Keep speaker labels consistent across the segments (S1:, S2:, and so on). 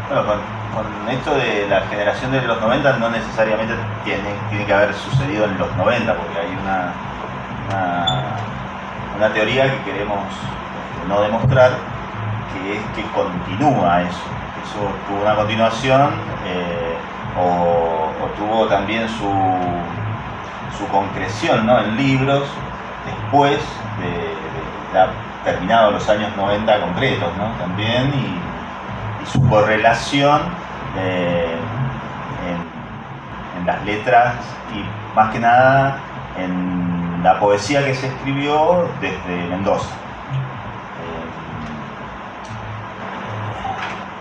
S1: Bueno, con esto de la generación de los 90 no necesariamente tiene que haber sucedido en los 90, porque hay una teoría que queremos no demostrar, que es que continúa eso. Eso tuvo una continuación o tuvo también su concreción, ¿no?, en libros después de terminados los años 90 concretos, ¿no?, también, y su correlación en las letras y más que nada en la poesía que se escribió desde Mendoza.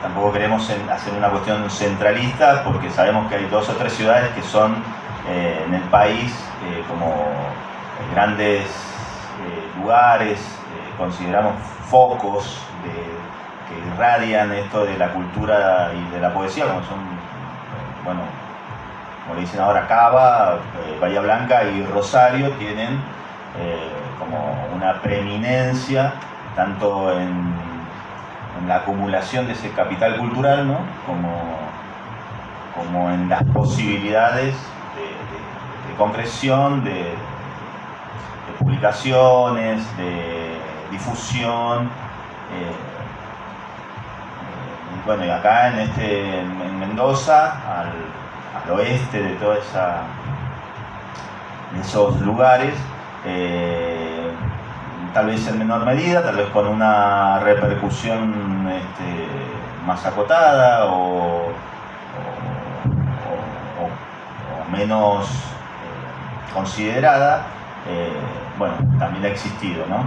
S1: Tampoco queremos hacer una cuestión centralista, porque sabemos que hay 2 o 3 ciudades que son en el país como grandes lugares, consideramos focos que irradian esto de la cultura y de la poesía, como son, bueno, como le dicen ahora, Cava, Bahía Blanca y Rosario, tienen como una preeminencia tanto en la acumulación de ese capital cultural, ¿no?, como en las posibilidades de concreción, de publicaciones, de difusión. Bueno, y acá en Mendoza, al oeste de toda de esos lugares, tal vez en menor medida, tal vez con una repercusión más acotada o menos considerada, bueno, también ha existido, ¿no?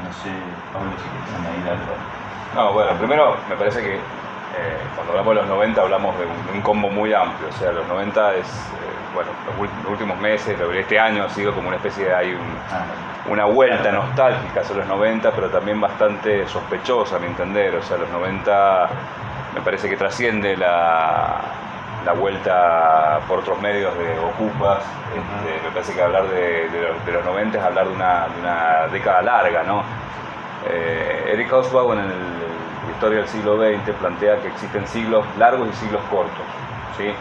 S1: No sé, Pablo, si quieres añadir algo.
S2: No, bueno, primero me parece que cuando hablamos de los 90 hablamos de un combo muy amplio. O sea, los 90 es, bueno, los últimos meses, este año ha sido como una especie de, una vuelta nostálgica hacia los 90, pero también bastante sospechosa, a mi entender. O sea, los 90 me parece que trasciende la vuelta por otros medios de Ocupas. Me parece que hablar de los 90 es hablar de una década larga, ¿no? Eric Hobsbawm en la historia del siglo XX plantea que existen siglos largos y siglos cortos, ¿sí?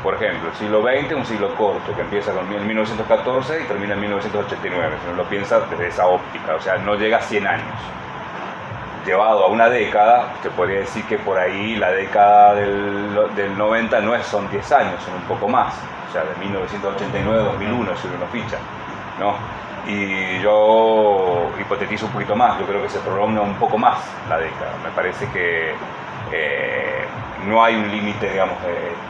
S2: Por ejemplo, el siglo XX, un siglo corto que empieza en 1914 y termina en 1989, si uno lo piensa desde esa óptica, o sea, no llega a 100 años. Llevado a una década, se podría decir que por ahí la década del 90 no son 10 años, son un poco más, o sea, de 1989 a 2001, si uno lo ficha, ¿no? Y yo hipotetizo un poquito más, yo creo que se prolonga un poco más la década. Me parece que no hay un límite, digamos,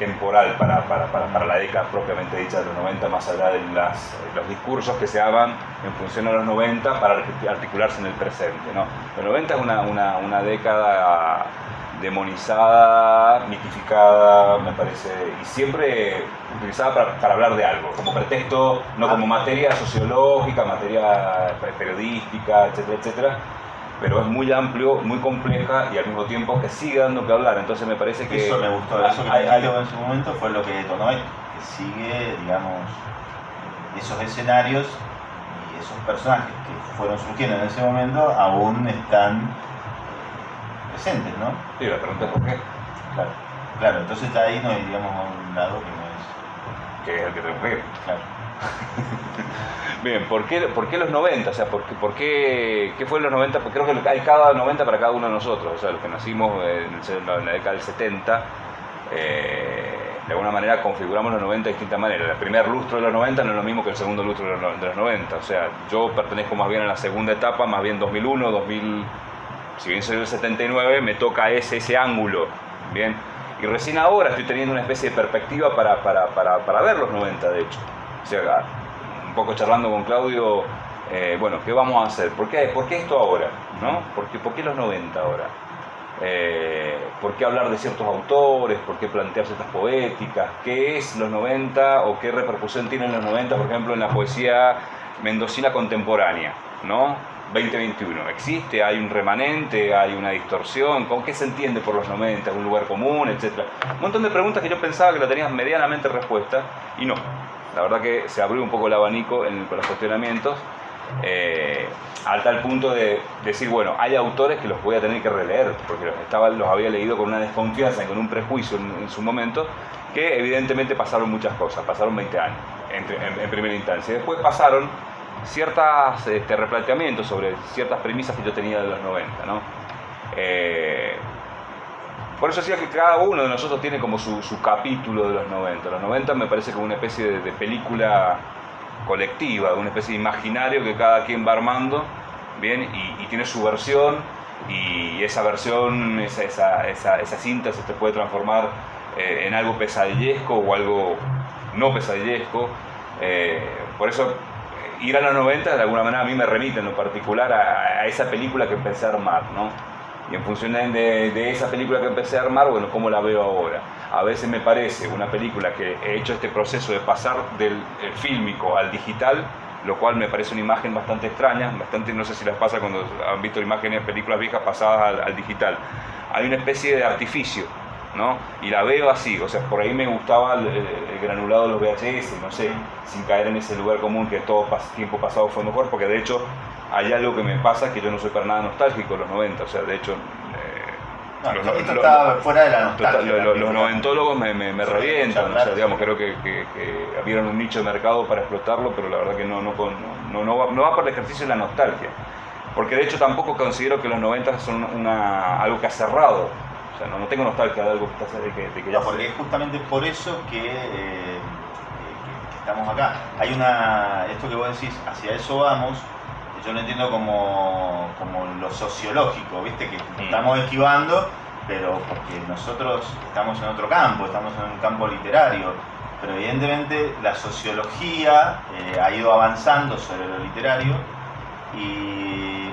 S2: temporal para la década propiamente dicha de los 90, más allá de los discursos que se hagan en función a los 90 para articularse en el presente, ¿no? Los 90 es una década demonizada, mitificada, me parece, y siempre utilizada para hablar de algo, como pretexto, no como materia sociológica, materia periodística, etcétera, etcétera, pero es muy amplio, muy compleja y al mismo tiempo que sigue dando que hablar. Entonces me parece que
S1: eso me gustó, eso que algo en su momento fue lo que detonó esto, que sigue, digamos, esos escenarios y esos personajes que fueron surgiendo en ese momento aún están presentes, ¿no?
S2: Sí, la pregunta es por qué.
S1: Claro, entonces ahí nos iríamos a un lado que no es...
S2: Que es el que tenemos que ir.
S1: Claro.
S2: Bien, ¿por qué los 90? O sea, ¿qué fue los 90? Porque creo que hay cada 90 para cada uno de nosotros. O sea, los que nacimos en la década del 70, de alguna manera configuramos los 90 de distintas maneras. El primer lustro de los 90 no es lo mismo que el segundo lustro de los 90. O sea, yo pertenezco más bien a la segunda etapa, más bien 2001, 2000... Si bien soy del 79, me toca ese ángulo, ¿bien? Y recién ahora estoy teniendo una especie de perspectiva para ver los 90, de hecho. O sea, un poco charlando con Claudio, bueno, ¿qué vamos a hacer? ¿Por qué esto ahora? ¿No? ¿Por qué los 90 ahora? ¿Por qué hablar de ciertos autores? ¿Por qué plantear ciertas poéticas? ¿Qué es los 90 o qué repercusión tienen los 90, por ejemplo, en la poesía mendocina contemporánea, ¿no? 2021, ¿existe? ¿Hay un remanente? ¿Hay una distorsión? ¿Con qué se entiende por los 90? ¿Un lugar común? Etcétera. Un montón de preguntas que yo pensaba que la tenías medianamente respuesta y no. La verdad que se abrió un poco el abanico con los cuestionamientos Al tal punto de decir, bueno, hay autores que los voy a tener que releer, porque los había leído con una desconfianza y con un prejuicio en su momento, que evidentemente pasaron muchas cosas, pasaron 20 años en primera instancia. Después pasaron ciertos replanteamientos sobre ciertas premisas que yo tenía de los 90, ¿no? Por eso decía que cada uno de nosotros tiene como su capítulo de los 90. Los 90 me parece como una especie de película colectiva, una especie de imaginario que cada quien va armando, ¿bien? Y tiene su versión, y esa versión, esa síntesis se puede transformar en algo pesadillesco o algo no pesadillesco. Por eso ir a los 90 de alguna manera a mí me remite en lo particular a esa película que empecé a armar, ¿no? Y en función de esa película que empecé a armar, bueno, ¿cómo la veo ahora? A veces me parece una película que he hecho este proceso de pasar del fílmico al digital, lo cual me parece una imagen bastante extraña, no sé si les pasa cuando han visto imágenes de películas viejas pasadas al digital. Hay una especie de artificio, ¿no? Y la veo así, o sea, por ahí me gustaba el granulado de los VHS, no sé, sin caer en ese lugar común que todo tiempo pasado fue mejor, porque de hecho hay algo que me pasa, que yo no soy para nada nostálgico de los 90, o sea, de hecho...
S1: esto está fuera de la nostalgia.
S2: Los noventólogos me revientan, o sea, digamos, creo que abrieron un nicho de mercado para explotarlo, pero la verdad que no va por el ejercicio de la nostalgia. Porque de hecho tampoco considero que los 90 son algo que ha cerrado. O sea, no tengo nostalgia de algo que está de que ya...
S1: No, porque es justamente por eso que estamos acá. Hay esto que vos decís, hacia eso vamos, yo lo entiendo como lo sociológico, ¿viste? Que estamos esquivando, pero porque nosotros estamos en otro campo, estamos en un campo literario. Pero evidentemente la sociología ha ido avanzando sobre lo literario y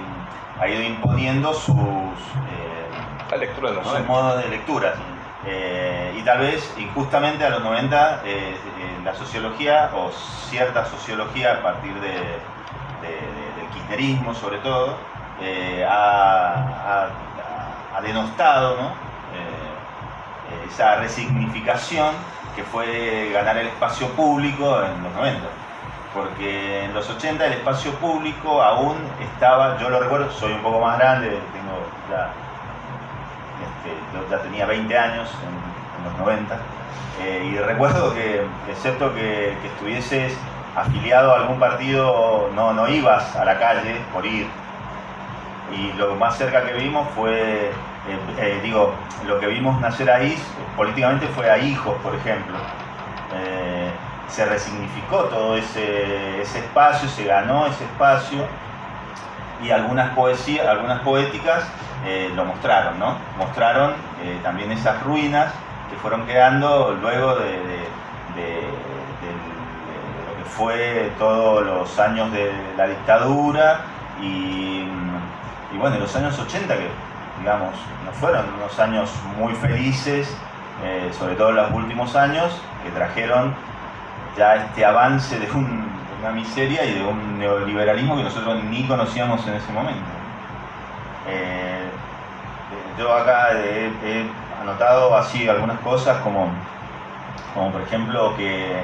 S1: ha ido imponiendo sus modos de lectura. Y tal vez, injustamente a los 90, la sociología, o cierta sociología a partir del kirchnerismo sobre todo, ha denostado, ¿no? Esa resignificación que fue ganar el espacio público en los 90. Porque en los 80 el espacio público aún estaba, yo lo recuerdo, soy un poco más grande, yo ya tenía 20 años en los 90, y recuerdo que, excepto que estuvieses afiliado a algún partido, no ibas a la calle por ir. Y lo más cerca que vimos fue, lo que vimos nacer ahí políticamente fue a Hijos, por ejemplo. Se resignificó todo ese espacio, se ganó ese espacio, y algunas poéticas lo mostraron, ¿no? Mostraron también esas ruinas que fueron quedando luego de lo que fue todos los años de la dictadura y bueno, los años 80, que digamos no fueron unos años muy felices, sobre todo en los últimos años, que trajeron ya este avance de una miseria y de un neoliberalismo que nosotros ni conocíamos en ese momento. Yo acá he anotado así algunas cosas como por ejemplo que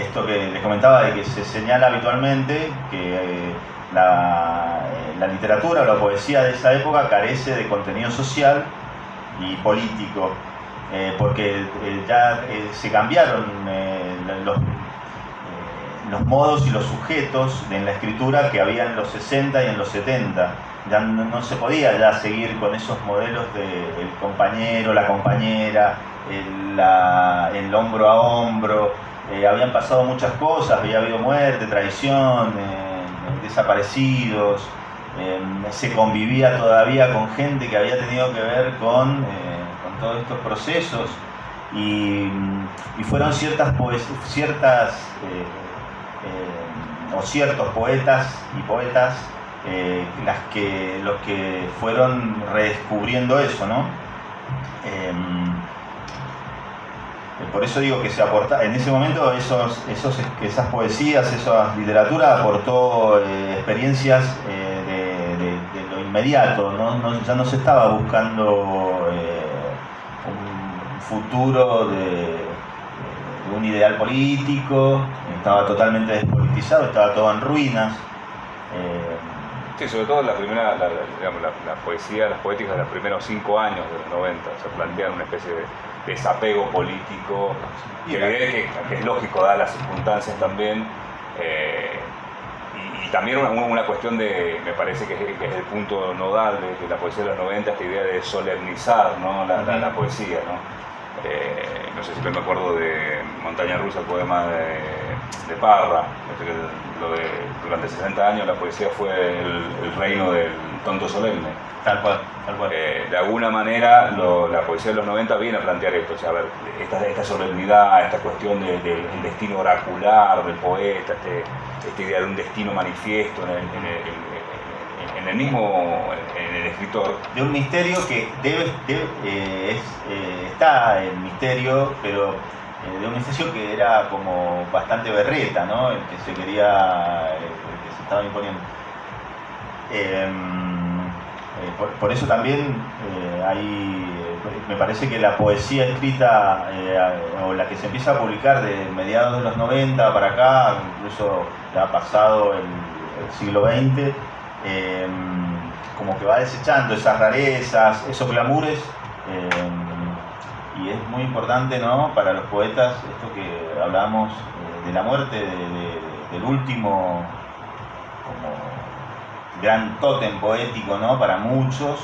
S1: esto que les comentaba, de que se señala habitualmente que la literatura o la poesía de esa época carece de contenido social y político, porque ya se cambiaron los modos y los sujetos en la escritura que había en los 60 y en los 70. Ya no se podía ya seguir con esos modelos del compañero, la compañera, el hombro a hombro. Habían pasado muchas cosas, había habido muerte, traición, desaparecidos, se convivía todavía con gente que había tenido que ver con todos estos procesos, y fueron ciertos poetas y poetas los que fueron redescubriendo eso, ¿no? Por eso digo que se aporta, en ese momento esas poesías, esa literatura aportó experiencias de lo inmediato, ya no se estaba buscando un futuro de un ideal político, estaba totalmente despolitizado, estaba todo en ruinas.
S2: Sí, sobre todo digamos, la poesía, las poéticas de los primeros 5 años de los 90, se plantean una especie de desapego político, que es lógico, dadas las circunstancias también, y también una cuestión de, me parece que es el punto nodal de la poesía de los 90, esta idea de solemnizar, ¿no? la poesía, ¿no? No sé si me acuerdo de Montaña Rusa, el poema de Parra, durante 60 años la poesía fue el reino del tonto solemne.
S1: Tal cual, tal cual.
S2: De alguna manera la poesía de los 90 viene a plantear esto, o sea, a ver, esta solemnidad, esta cuestión del destino oracular del poeta, esta idea de un destino manifiesto en el escritor.
S1: De un misterio que está el misterio, pero de un misterio que era como bastante berreta, ¿no? El que se quería, el que se estaba imponiendo. Por eso también me parece que la poesía escrita, o la que se empieza a publicar de mediados de los 90 para acá, incluso ya ha pasado el siglo XX, como que va desechando esas rarezas, esos glamures, y es muy importante, ¿no?, para los poetas, esto que hablábamos de la muerte del último como gran tótem poético, ¿no?, para muchos,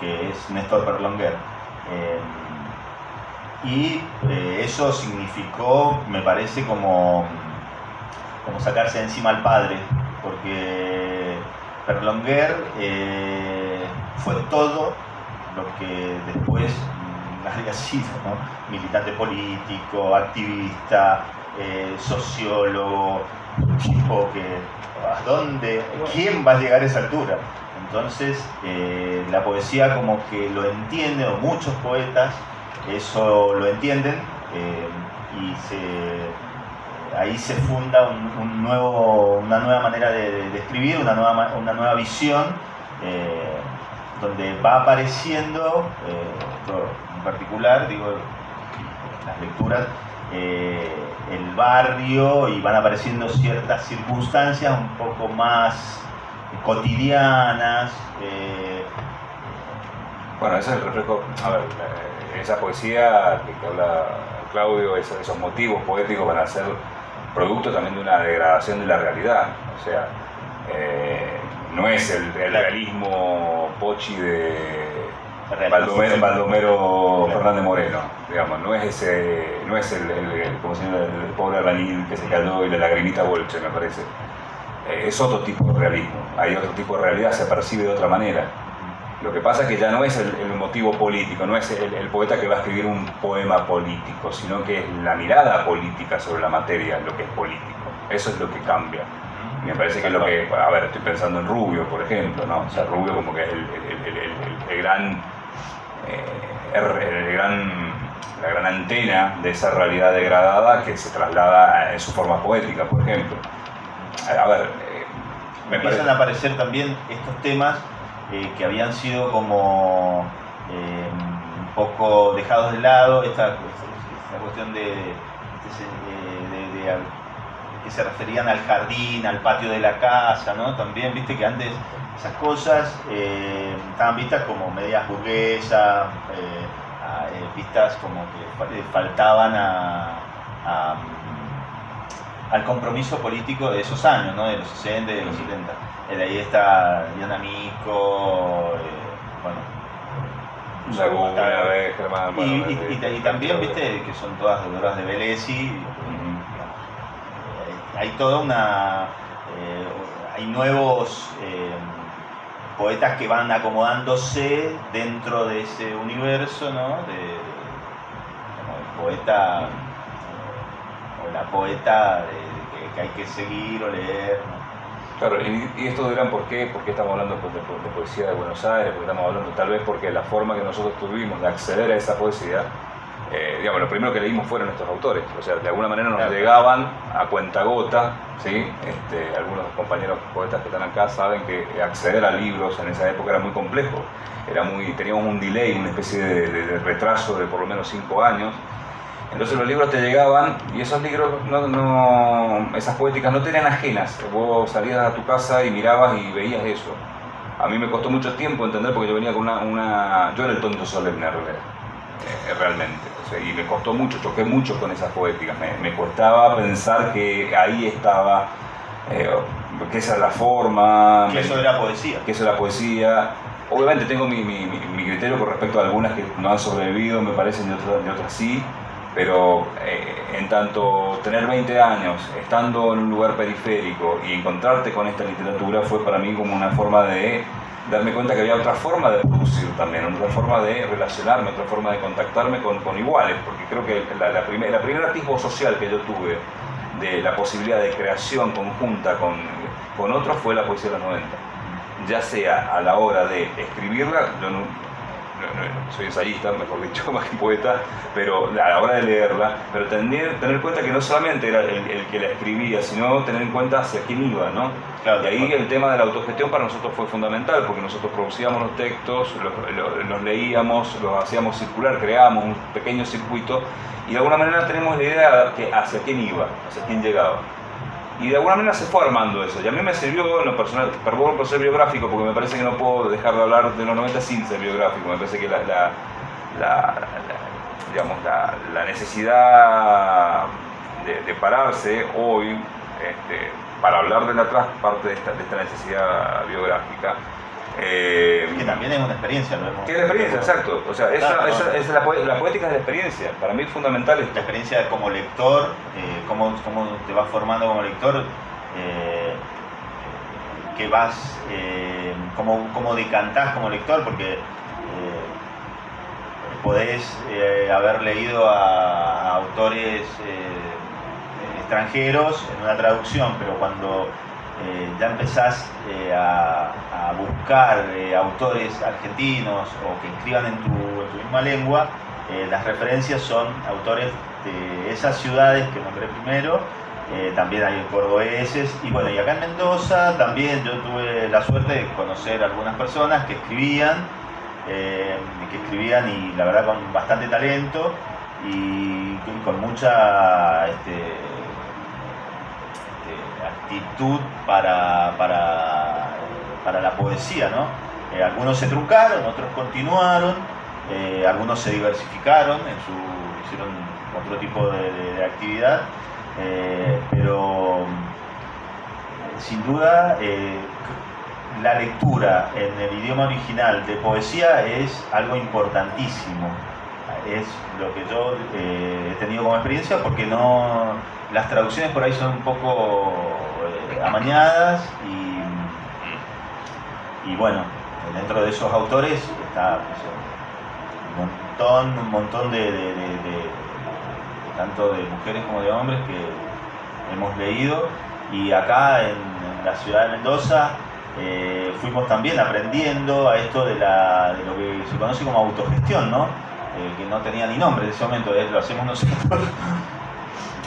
S1: que es Néstor Perlonguer. Y eso significó, me parece, como sacarse de encima al padre, porque Perlonguer fue todo lo que después había sido, ¿no? Militante político, activista, sociólogo, tipo que ¿quién va a llegar a esa altura? Entonces la poesía como que lo entiende, o muchos poetas eso lo entienden, y ahí se funda una nueva manera de escribir, una nueva visión, donde va apareciendo, en particular, digo, en las lecturas, el barrio, y van apareciendo ciertas circunstancias un poco más cotidianas.
S2: Bueno, ese es el reflejo, a ver, esa poesía que habla Claudio, esos motivos poéticos van a ser producto también de una degradación de la realidad, o sea, no es el realismo pochi de Baldomero Fernández Moreno, digamos, no es como si el pobre albañil que se cayó y la lagrimita bolche, me parece. Es otro tipo de realismo, hay otro tipo de realidad, se percibe de otra manera. Lo que pasa es que ya no es el motivo político, no es el poeta que va a escribir un poema político, sino que es la mirada política sobre la materia lo que es político. Eso es lo que cambia. Y me parece que es lo que, a ver, estoy pensando en Rubio, por ejemplo, ¿no? O sea, Rubio como que es la gran antena de esa realidad degradada que se traslada en su forma poética, por ejemplo. A ver,
S1: empiezan a aparecer también estos temas que habían sido como un poco dejados de lado, esta cuestión de que se referían al jardín, al patio de la casa, ¿no? También, viste que antes esas cosas estaban vistas como medias burguesas, vistas como que faltaban al compromiso político de esos años, ¿no?, de los 60 y de los 70. De ahí está Diana Mico, y también, viste, que son todas deudoras de Bellesi. Hay toda hay nuevos poetas que van acomodándose dentro de ese universo, ¿no?, como el poeta o la poeta que hay que seguir o leer, ¿no?
S2: Claro, y esto dirán por qué estamos hablando de poesía de Buenos Aires, porque estamos hablando tal vez porque la forma que nosotros tuvimos de acceder a esa poesía, digamos, lo primero que leímos fueron estos autores, o sea, de alguna manera nos llegaban a cuentagota, ¿sí? Algunos compañeros poetas que están acá saben que acceder a libros en esa época era muy complejo, teníamos un delay, una especie de retraso de por lo menos 5 años, Entonces los libros te llegaban y esos libros, esas poéticas no te eran ajenas. Vos salías a tu casa y mirabas y veías eso. A mí me costó mucho tiempo entender porque yo venía con yo era el tonto solemne realmente. O sea, y me costó mucho, choqué mucho con esas poéticas. Me costaba pensar que ahí estaba, que esa era la forma.
S1: Que eso era poesía.
S2: Que eso era poesía. Obviamente tengo mi criterio con respecto a algunas que no han sobrevivido, me parecen, y otras sí. Pero en tanto tener 20 años, estando en un lugar periférico y encontrarte con esta literatura fue para mí como una forma de darme cuenta que había otra forma de producir también, otra forma de relacionarme, otra forma de contactarme con iguales, porque creo que la primera atisbo social que yo tuve de la posibilidad de creación conjunta con otros fue la poesía de los 90. Ya sea a la hora de escribirla, yo no soy ensayista, mejor dicho, más que poeta, pero a la hora de leerla, pero tener en cuenta que no solamente era el que la escribía, sino tener en cuenta hacia quién iba, ¿no?
S1: Claro,
S2: y ahí el tema de la autogestión para nosotros fue fundamental, porque nosotros producíamos los textos, los leíamos, los hacíamos circular, creábamos un pequeño circuito, y de alguna manera tenemos la idea de hacia quién iba, hacia quién llegaba. Y de alguna manera se fue armando eso. Y a mí me sirvió en lo personal, perdón por ser biográfico, porque me parece que no puedo dejar de hablar de los 90 sin ser biográfico. Me parece que la necesidad de pararse hoy para hablar de la otra parte de esta necesidad biográfica.
S1: Que también es una experiencia, ¿no?
S2: Que es la experiencia, exacto. O sea, la poética es la experiencia. Para mí es fundamental esto.
S1: La experiencia como lector, cómo te vas formando como lector, que vas, cómo decantás como lector, porque podés haber leído a autores extranjeros en una traducción, pero cuando ya empezás a buscar autores argentinos o que escriban en tu misma lengua, las referencias son autores de esas ciudades que nombré primero, también hay cordobeses, y bueno, y acá en Mendoza también yo tuve la suerte de conocer algunas personas que escribían y la verdad con bastante talento y con mucha actitud para la poesía, ¿no? Algunos se truncaron, otros continuaron, algunos se diversificaron, hicieron otro tipo de actividad, pero sin duda la lectura en el idioma original de poesía es algo importantísimo. Es lo que yo he tenido como experiencia, porque las traducciones por ahí son un poco amañadas y bueno, dentro de esos autores está un montón de tanto de mujeres como de hombres que hemos leído, y acá en la ciudad de Mendoza fuimos también aprendiendo a esto de lo que se conoce como autogestión, ¿no? Que no tenía ni nombre en ese momento, lo hacemos nosotros.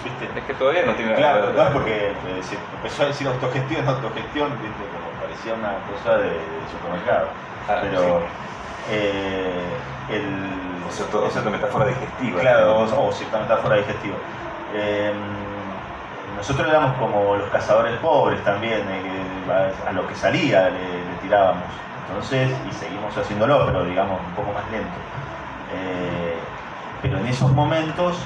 S1: ¿Viste?
S2: Es que todavía no tiene
S1: nada. Claro, no, porque se empezó a decir autogestión, ¿viste? Como parecía una cosa de supermercado. Pero
S2: o cierta metáfora digestiva.
S1: Claro, o cierta metáfora digestiva. Nosotros éramos como los cazadores pobres también, a lo que salía le tirábamos. Entonces, y seguimos haciéndolo, pero digamos un poco más lento. Pero en esos momentos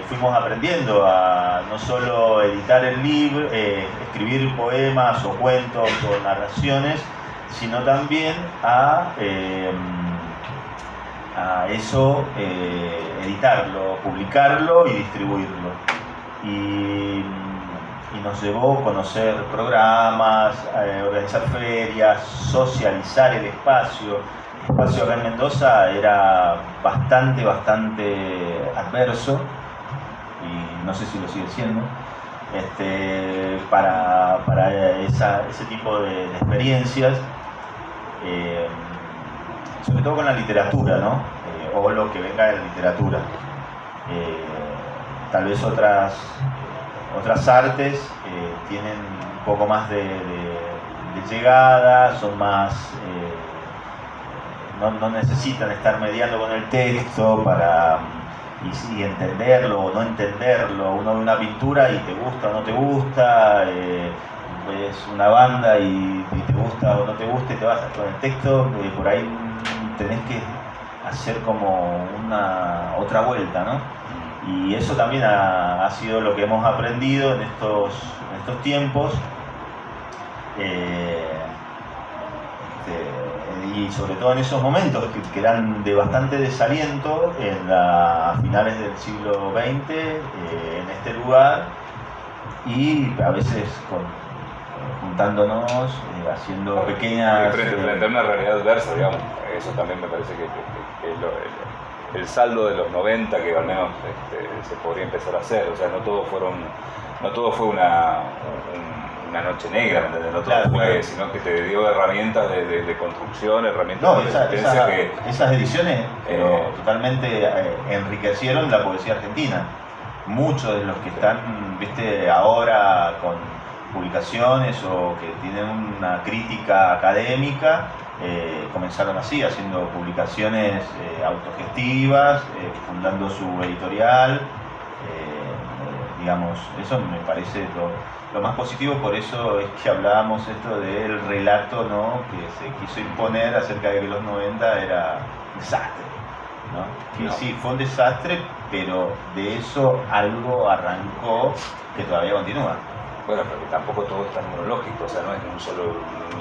S1: fuimos aprendiendo a no solo editar el libro, escribir poemas o cuentos o narraciones, sino también a eso editarlo, publicarlo y distribuirlo. Y nos llevó a conocer programas, organizar ferias, socializar el espacio. El espacio acá en Mendoza era bastante adverso, y no sé si lo sigue siendo, para ese tipo de experiencias, sobre todo con la literatura, ¿no? O lo que venga de la literatura. Tal vez otras artes tienen un poco más de llegada, son más... no necesitan estar mediando con el texto y entenderlo o no entenderlo. Uno ve una pintura y te gusta o no te gusta, ves una banda y te gusta o no te gusta y te vas con el texto, por ahí tenés que hacer como una otra vuelta, ¿no? Y eso también ha sido lo que hemos aprendido en estos tiempos, y sobre todo en esos momentos que eran de bastante desaliento a finales del siglo XX, en este lugar, y a veces juntándonos, haciendo pequeñas...
S2: Frente a una realidad adversa, digamos. Eso también me parece que es el saldo de los 90 que al menos se podría empezar a hacer. O sea, no todo fue una noche negra, ¿entendés? No todo
S1: claro,
S2: fue, sino que te dio herramientas de construcción, herramientas de resistencia
S1: esas ediciones totalmente enriquecieron la poesía argentina. Muchos de los que están, viste, ahora con publicaciones o que tienen una crítica académica, comenzaron así, haciendo publicaciones autogestivas, fundando su editorial, digamos, eso me parece lo más positivo. Por eso es que hablábamos esto del relato, ¿no?, que se quiso imponer acerca de que los 90 era un desastre, ¿no? Que no. Sí, fue un desastre, pero de eso algo arrancó que todavía continúa.
S2: Bueno, pero tampoco todo es tan monológico, o sea, no es en un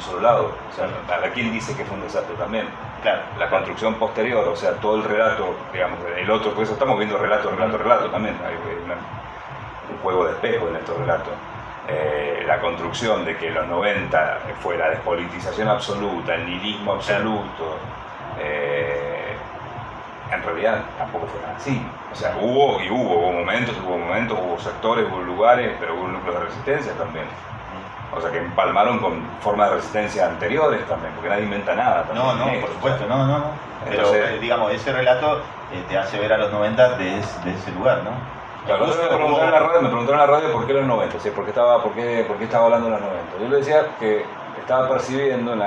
S2: solo lado. O sea, ¿a quién dice que fue un desastre también?
S1: Claro.
S2: La construcción posterior, o sea, todo el relato, digamos, el otro, por eso estamos viendo relato también. Hay un juego de espejo en estos relatos. La construcción de que los 90 fue la despolitización absoluta, el nihilismo absoluto, en realidad tampoco fue nada así. O sea, hubo momentos, hubo sectores, hubo lugares, pero hubo núcleos de resistencia también. O sea, que empalmaron con formas de resistencia anteriores también, porque nadie inventa nada también.
S1: No, por supuesto, no. Pero, digamos, ese relato te hace ver a los 90 de ese lugar, ¿no?
S2: Claro, me preguntaron en la radio por qué los 90, ¿sí? ¿Por qué estaba hablando de los 90? Yo le decía que estaba percibiendo en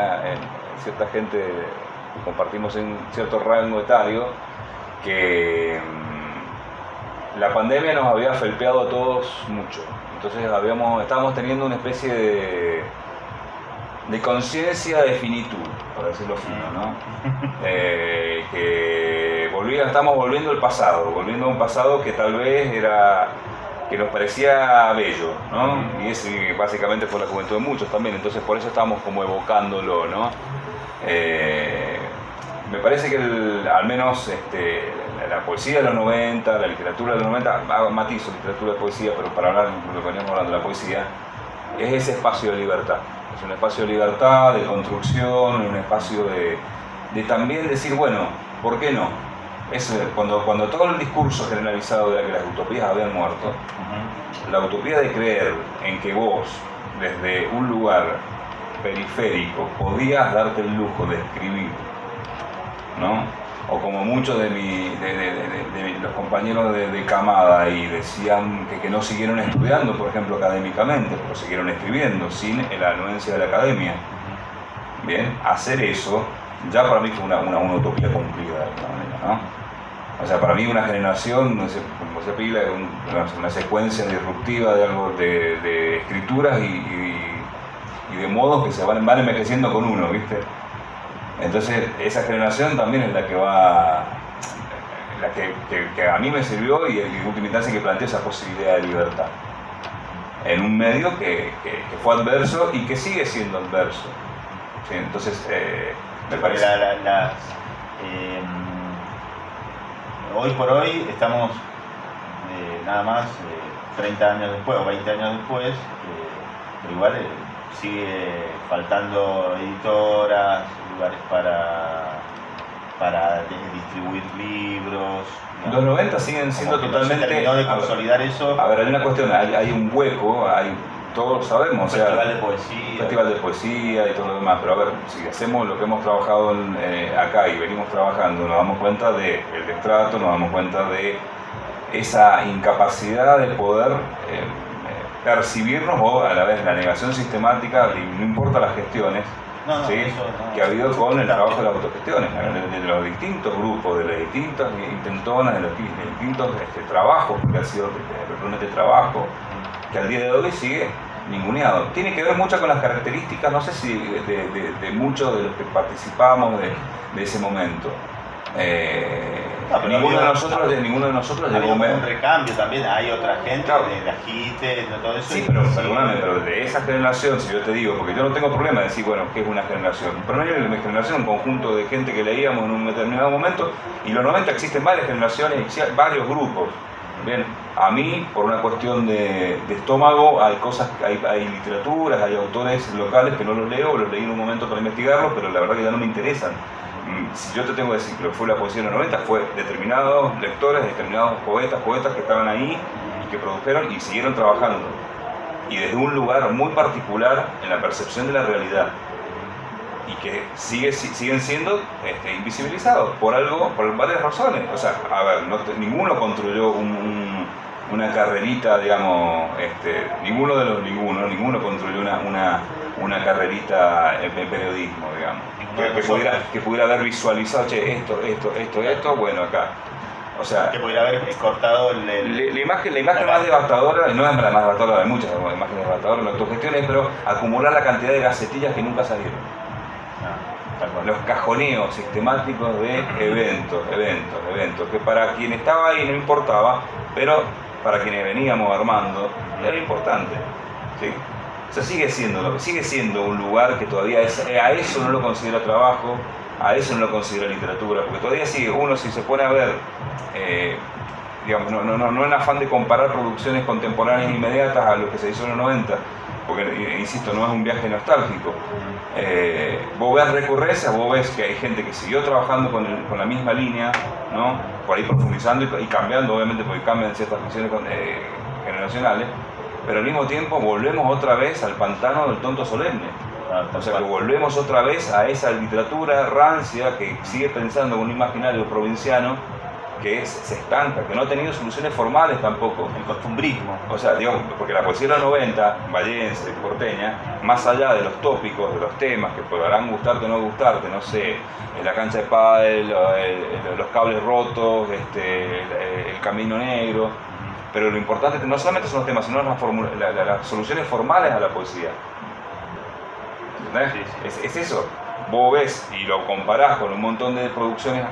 S2: cierta gente que compartimos en cierto rango etario, que la pandemia nos había felpeado a todos mucho. Entonces estábamos teniendo una especie de conciencia de finitud, por decirlo fino, ¿no? Que estamos volviendo al pasado, volviendo a un pasado que tal vez que nos parecía bello, ¿no? Y ese básicamente fue la juventud de muchos también, entonces por eso estamos como evocándolo, ¿no? Me parece que al menos la poesía de los 90, la literatura de los 90, matizo literatura de poesía, pero para hablar de lo que veníamos hablando de la poesía, es ese espacio de libertad. Es un espacio de libertad, de construcción, un espacio de también decir, bueno, ¿por qué no? Cuando todo el discurso generalizado era que las utopías habían muerto, la utopía de creer en que vos, desde un lugar periférico, podías darte el lujo de escribir, ¿no? O como muchos de los compañeros de camada y decían que no siguieron estudiando, por ejemplo, académicamente, pero siguieron escribiendo sin la anuencia de la academia. Bien, hacer eso ya para mí fue una utopía cumplida de alguna manera, ¿no? O sea, para mí una generación, como se pila, una secuencia disruptiva de escrituras y de modos que se van envejeciendo con uno, ¿viste? Entonces esa generación también es la que que a mí me sirvió y en última instancia que planteó esa posibilidad de libertad en un medio que fue adverso y que sigue siendo adverso. ¿Sí? Entonces me parece...
S1: Hoy por hoy estamos nada más 30 años después o 20 años después, pero igual sigue faltando editoras, lugares para distribuir libros.
S2: Digamos. Los 90 siguen siendo totalmente...
S1: No se terminó de consolidar eso.
S2: A ver, hay una cuestión, hay un hueco, todos sabemos,
S1: festival
S2: de poesía y todo lo demás, pero a ver, si hacemos lo que hemos trabajado acá y venimos trabajando, nos damos cuenta del destrato, nos damos cuenta de esa incapacidad de poder percibirnos, o a la vez la negación sistemática, no importa las gestiones, ¿sí? Que ha habido con el trabajo de las autogestiones, de los distintos grupos, de las distintas intentonas, de los distintos trabajos, que ha sido realmente trabajo, que al día de hoy sigue ninguneado. Tiene que ver mucho con las características, no sé si de muchos de los que participamos de ese momento. Ninguno de nosotros
S1: llegó un recambio también, hay otra gente, claro, de agite, todo eso.
S2: Sí, pero perdóname, pero de esa generación, si yo te digo, porque yo no tengo problema de decir, bueno, ¿qué es una generación? Para mí una generación es un conjunto de gente que leíamos en un determinado momento, y en los 90 existen varias generaciones, varios grupos. Bien, a mí, por una cuestión de estómago, hay cosas, hay literaturas, hay autores locales que no los leo, los leí en un momento para investigarlos, pero la verdad que ya no me interesan. Si yo te tengo que decir que lo que fue la poesía de los 90, fue determinados lectores, determinados poetas que estaban ahí y que produjeron y siguieron trabajando. Y desde un lugar muy particular en la percepción de la realidad. Y que siguen siendo invisibilizados por varias razones. O sea, a ver, ninguno construyó una carrerita, digamos, ninguno construyó una carrerita en periodismo, digamos. Que pudiera haber visualizado, che, esto, bueno, acá. O sea,
S1: que pudiera haber cortado
S2: la imagen más devastadora, no es la más devastadora, hay muchas imágenes devastadoras, la autogestión es, pero acumular la cantidad de gacetillas que nunca salieron. Los cajoneos sistemáticos de eventos, que para quien estaba ahí no importaba, pero para quienes veníamos armando era importante, ¿sí? O sea, sigue siendo un lugar que todavía a eso no lo considera trabajo, a eso no lo considera literatura, porque todavía sigue uno, si se pone a ver, digamos, no en afán de comparar producciones contemporáneas inmediatas a lo que se hizo en los 90, porque, insisto, no es un viaje nostálgico. Vos ves recurrencias, vos ves que hay gente que siguió trabajando con la misma línea, ¿no? Por ahí profundizando y cambiando, obviamente, porque cambian ciertas funciones generacionales, pero al mismo tiempo volvemos otra vez al pantano del tonto solemne. O sea, que volvemos otra vez a esa literatura rancia que sigue pensando con un imaginario provinciano que se estanca, que no ha tenido soluciones formales tampoco.
S1: El costumbrismo.
S2: O sea, digamos, porque la poesía de los 90, vallense, porteña, más allá de los tópicos, de los temas que podrán gustarte o no gustarte, no sé, la cancha de pádel, los cables rotos, el camino negro, pero lo importante no solamente son los temas, sino las soluciones formales a la poesía. ¿Entendés? Sí. Es eso. Vos ves y lo comparás con un montón de producciones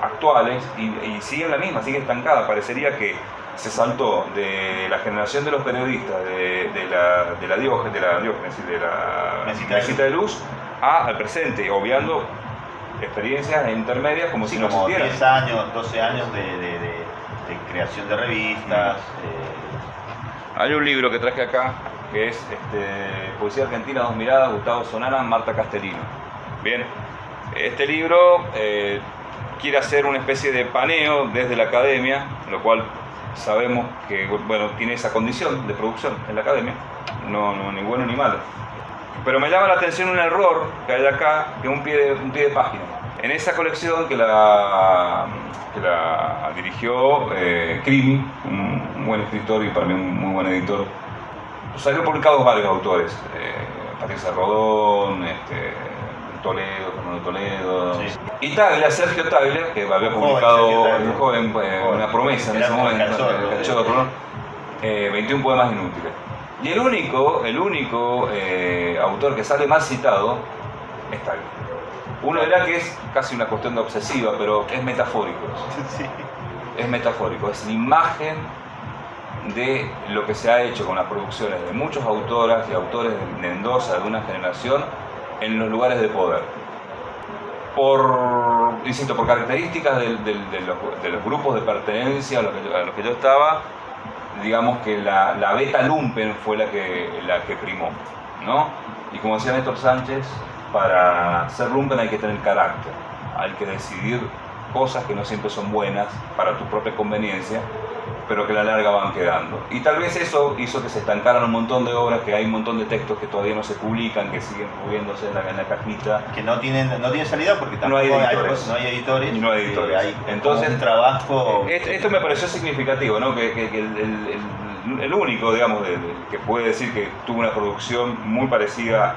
S2: actuales y sigue la misma, sigue estancada. Parecería que se saltó de la generación de los periodistas de la mesita de luz al presente, obviando experiencias intermedias como si no existieran.
S1: 10 años, 12 años de creación de revistas.
S2: Hay un libro que traje acá que es Poesía Argentina, 2 miradas, Gustavo Sonana, Marta Castellino. Bien, este libro quiere hacer una especie de paneo desde la academia, lo cual sabemos que, bueno, tiene esa condición de producción en la academia, no ni bueno ni malo. Pero me llama la atención un error que hay acá, que es un pie de página. En esa colección que la dirigió Crimi, un buen escritor y para mí un muy buen editor, salieron publicados varios autores, Patricia Rodón, Fernando Toledo, sí. Y Taglia, Sergio Taglia, que había publicado un joven, una promesa en ese momento, el Cachorro, 21 poemas inútiles. Y el único autor que sale más citado es Taglia. Uno dirá que es casi una cuestión de obsesiva, pero es metafórico. Sí. Es metafórico, es la imagen de lo que se ha hecho con las producciones de muchos autoras y autores de Mendoza, de una generación, en los lugares de poder. Por características de los grupos de pertenencia a los que yo estaba, digamos que la beta lumpen fue la que primó, ¿no? Y como decía Néstor Sánchez, para ser lumpen hay que tener carácter, hay que decidir cosas que no siempre son buenas para tu propia conveniencia, pero que a la larga van quedando. Y tal vez eso hizo que se estancaran un montón de obras, que hay un montón de textos que todavía no se publican, que siguen moviéndose en la cajita.
S1: Que no tienen salida porque tampoco
S2: no hay editores.
S1: No hay editores.
S2: No hay editores.
S1: Hay entonces un trabajo...
S2: Esto me pareció significativo, ¿no? Que el único, digamos, que puede decir que tuvo una producción muy parecida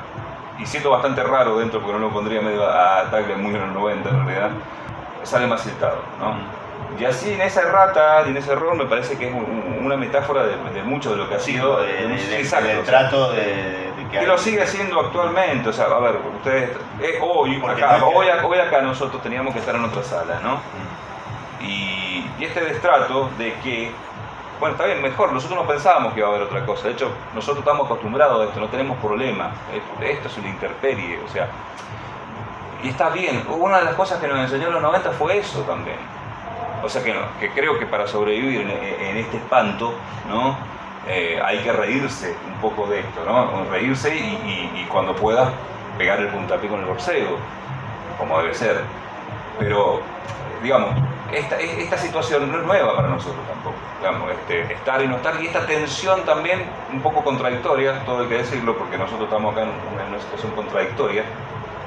S2: y siendo bastante raro dentro, porque no lo pondría medio a Tagle muy en los 90 en realidad, sale macetado, ¿no? Y así en esa errata y en ese error me parece que es una metáfora de mucho de lo que ha sido
S1: del trato de
S2: que lo sigue haciendo actualmente. O sea, a ver, ustedes hoy acá nosotros teníamos que estar en otra sala, ¿no? Y este destrato de que, bueno, está bien, mejor, nosotros no pensábamos que iba a haber otra cosa. De hecho, nosotros estamos acostumbrados a esto, no tenemos problema. Esto es una intemperie, o sea, y está bien. Una de las cosas que nos enseñó en los 90 fue eso también. O sea que creo que para sobrevivir en este espanto, ¿no? Hay que reírse un poco de esto, ¿no? Reírse y cuando puedas pegar el puntapié con el boxeo, como debe ser. Pero, digamos, esta situación no es nueva para nosotros tampoco. Digamos, estar y no estar, y esta tensión también un poco contradictoria, todo hay que decirlo, porque nosotros estamos acá en una situación contradictoria.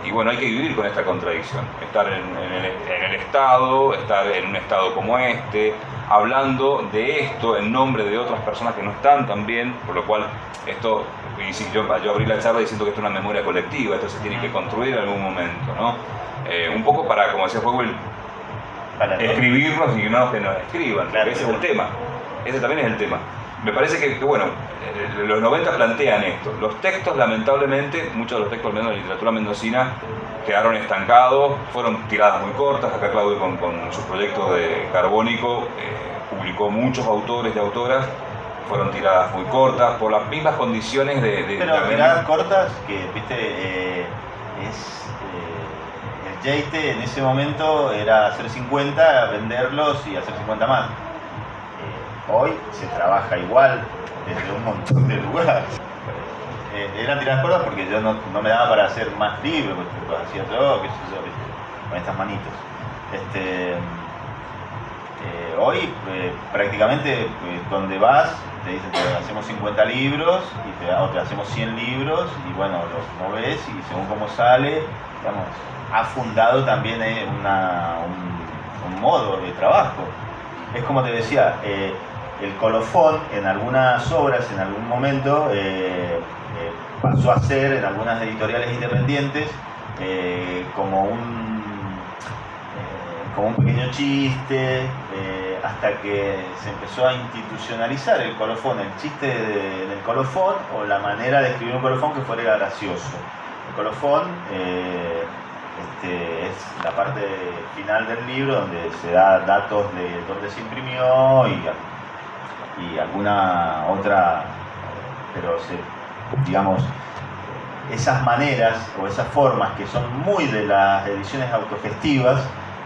S2: Y bueno, hay que vivir con esta contradicción, estar en el Estado, estar en un Estado como este, hablando de esto en nombre de otras personas que no están también, por lo cual esto, y si yo abrí la charla diciendo que esto es una memoria colectiva, esto se tiene que construir en algún momento, ¿no? Un poco para, como decía Fuego, escribirnos y no que nos escriban, claro, ese es el tema, ese también es el tema. Me parece que bueno, los 90 plantean esto. Los textos, lamentablemente, muchos de los textos, al menos de la literatura mendocina, quedaron estancados, fueron tiradas muy cortas. Acá Claudio con sus proyectos de Carbónico publicó muchos autores y autoras, fueron tiradas muy cortas por las mismas condiciones de
S1: pero tiradas cortas que, viste, el jeite en ese momento era hacer 50, venderlos y hacer 50 más. Hoy se trabaja igual desde un montón de lugares. Eran tiradas cortas porque yo no me daba para hacer más libros, lo hacía yo, qué sé yo, con estas manitos. Hoy prácticamente donde vas te dicen que hacemos 50 libros o te hacemos 100 libros y bueno, los movés y según cómo sale, digamos, ha fundado también un modo de trabajo. Es como te decía, el colofón en algunas obras, en algún momento, pasó a ser en algunas editoriales independientes como un pequeño chiste, hasta que se empezó a institucionalizar el colofón, el chiste del colofón o la manera de escribir un colofón que fuera gracioso. El colofón es la parte final del libro donde se da datos de dónde se imprimió y alguna otra, pero digamos, esas maneras o esas formas que son muy de las ediciones autogestivas,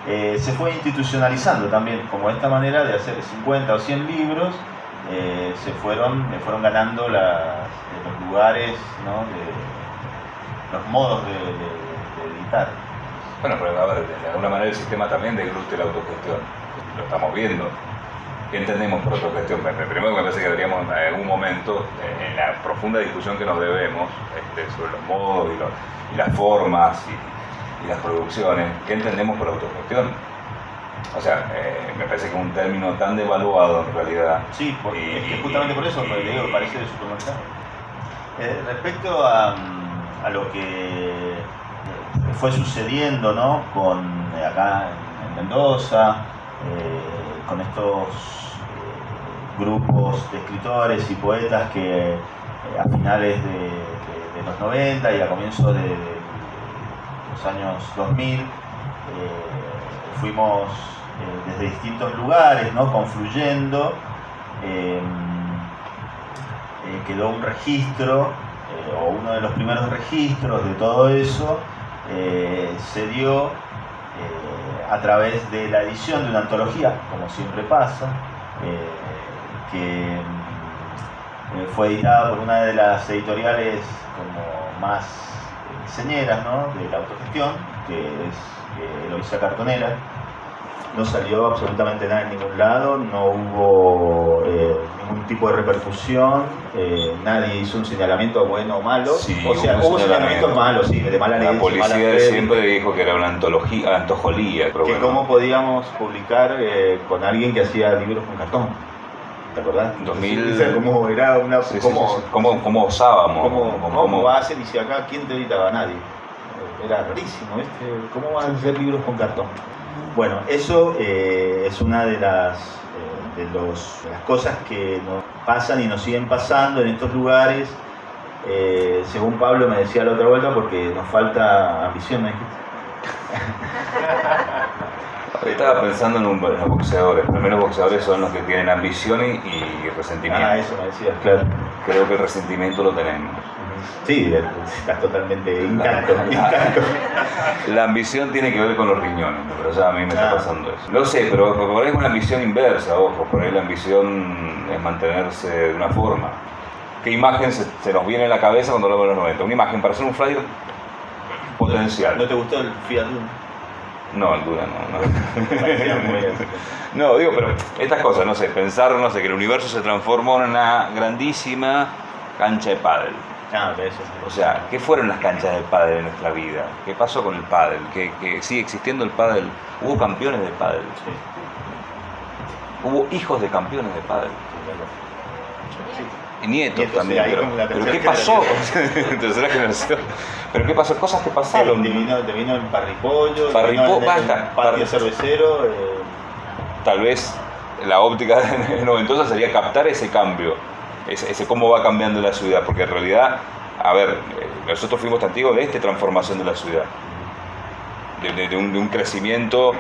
S1: se fue institucionalizando también, como esta manera de hacer 50 o 100 libros, se fueron ganando los lugares, ¿no? Los modos de editar.
S2: Bueno, pero a ver, de alguna manera el sistema también degluste la autogestión, lo estamos viendo. ¿Qué entendemos por autogestión? Primero me parece que deberíamos en algún momento, en la profunda discusión que nos debemos sobre los modos y las formas y las producciones, ¿qué entendemos por autogestión? O sea, me parece que es un término tan devaluado en realidad.
S1: Sí, es que justamente por eso le digo que parece de supermercado. Respecto a lo que fue sucediendo, ¿no? Acá en Mendoza, con estos grupos de escritores y poetas que a finales de los 90 y a comienzos de los años 2000 fuimos desde distintos lugares, ¿no? Confluyendo. Quedó un registro, o uno de los primeros registros de todo eso se dio a través de la edición de una antología, como siempre pasa, que fue editada por una de las editoriales como más señeras, ¿no? De la autogestión, que es Eloísa Cartonera. No salió absolutamente nada en ningún lado, no hubo ningún tipo de repercusión, nadie hizo un señalamiento bueno o malo.
S2: Sí,
S1: o sea, hubo señalamientos malos, sí, de mala leche.
S2: La policía siempre dijo que era una antojolía.
S1: Que cómo podíamos publicar con alguien que hacía libros con cartón. ¿te acordás?
S2: 2000.
S1: O sea, como era una...
S2: Sí, ¿Cómo osábamos?
S1: ¿Cómo va a hacer? Y si acá, ¿quién te editaba? Nadie. Era rarísimo, ¿viste? ¿Cómo van a hacer libros con cartón? Bueno, eso es una de las cosas que nos pasan y nos siguen pasando en estos lugares. Según Pablo me decía la otra vuelta, porque nos falta ambición, ¿me dijiste?
S2: Estaba pensando en los boxeadores. Los primeros boxeadores son los que tienen ambición y resentimiento.
S1: Eso me decías, claro.
S2: Creo que el resentimiento lo tenemos.
S1: Sí, estás totalmente intacto.
S2: La ambición tiene que ver con los riñones, pero ya a mí me está pasando eso. No sé, pero por ahí es una ambición inversa, ojo. Por ahí la ambición es mantenerse de una forma. ¿Qué imagen se nos viene en la cabeza cuando hablamos de los 90? Una imagen para hacer un flyer potencial.
S1: ¿No te gustó el Fiat Duna?
S2: No, el Duna no. No, digo, pero estas cosas, no sé, pensar, no sé, que el universo se transformó en una grandísima cancha de pádel.
S1: Eso.
S2: O sea, ¿qué fueron las canchas de pádel en nuestra vida? ¿Qué pasó con el pádel? ¿Que sigue existiendo el pádel? ¿Hubo campeones de pádel?
S1: Sí.
S2: ¿Hubo hijos de campeones de pádel?
S1: Sí.
S2: Y nietos también,
S1: sí,
S2: pero ¿qué pasó? Tercera generación. ¿Pero qué pasó? Cosas que pasaron.
S1: Te vino en Parripollo,
S2: basta.
S1: Patio Cervecero.
S2: Tal vez la óptica noventosa sería captar ese cambio, ese cómo va cambiando la ciudad, porque en realidad, a ver, nosotros fuimos testigos de esta transformación de la ciudad, de un crecimiento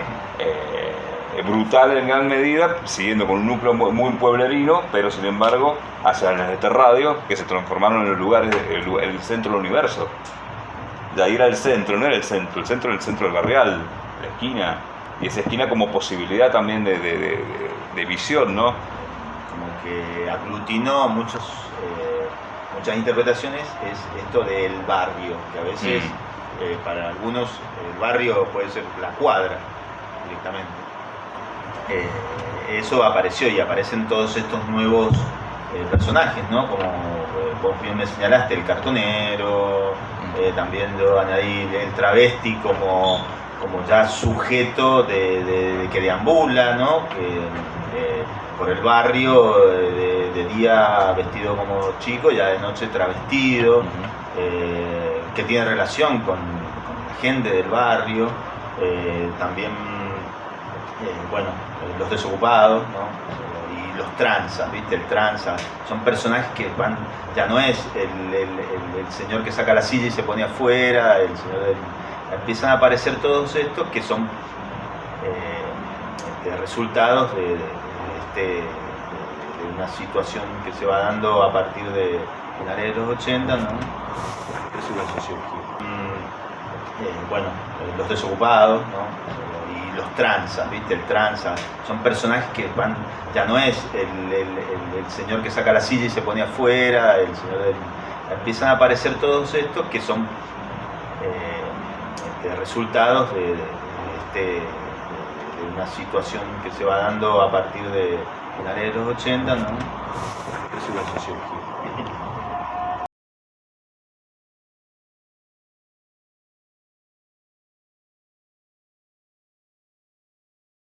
S2: brutal en gran medida, siguiendo con un núcleo muy pueblerino, pero sin embargo hacia las este radio que se transformaron en los lugares, el centro del universo. De ahí era el centro, no era el centro era el centro del barrial, la esquina, y esa esquina como posibilidad también de visión, ¿no?
S1: Como que aglutinó muchas interpretaciones, es esto del barrio, que a veces para algunos el barrio puede ser la cuadra directamente. Eso apareció y aparecen todos estos nuevos personajes, ¿no? Como vos bien me señalaste, el cartonero, también yo añadí el travesti como ya sujeto que deambula, ¿no? Que por el barrio, de día vestido como chico, ya de noche travestido, que tiene relación con la gente del barrio, también los desocupados, ¿no? Y los tranzas, ¿viste? El tranza, son personajes que ya no es el señor que saca la silla y se pone afuera, empiezan a aparecer todos estos que son resultados de una situación que se va dando a partir de finales de los 80, ¿no? Eso es la sociología. Los desocupados, ¿no? Los tranzas, ¿viste? El tranza, son personajes que ya no es el señor que saca la silla y se pone afuera, empiezan a aparecer todos estos que son resultados de una situación que se va dando a partir de finales de los 80, ¿no? Eso es la sociología.